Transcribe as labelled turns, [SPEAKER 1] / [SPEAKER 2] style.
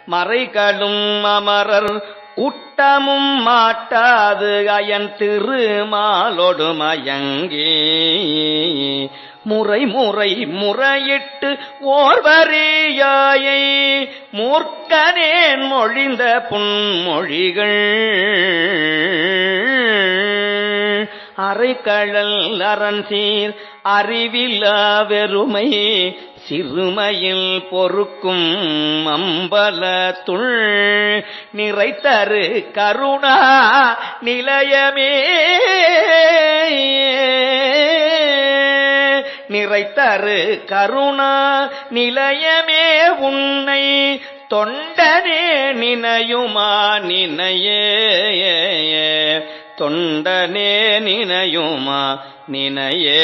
[SPEAKER 1] மறைகளும் அமரர் கூட்டமும் மாட்டாது அயன் திருமாலொடு மயங்கி முறை முறை முறையிட்டு ஓர்வரியாயை மூர்க்கனேன் மொழிந்த புன்மொழிகள் அரைக்கழல் அரண்சீர் அறிவில்லா வெறுமை சிறுமையில் பொறுக்கும் அம்பலத்துள் நிறைத்தரு கருணா நிலையமே நிறைத்தரு கருணா நிலையமே உன்னை தொண்டனே நினையுமா நினையே தொண்டனே நினையுமா நினையே.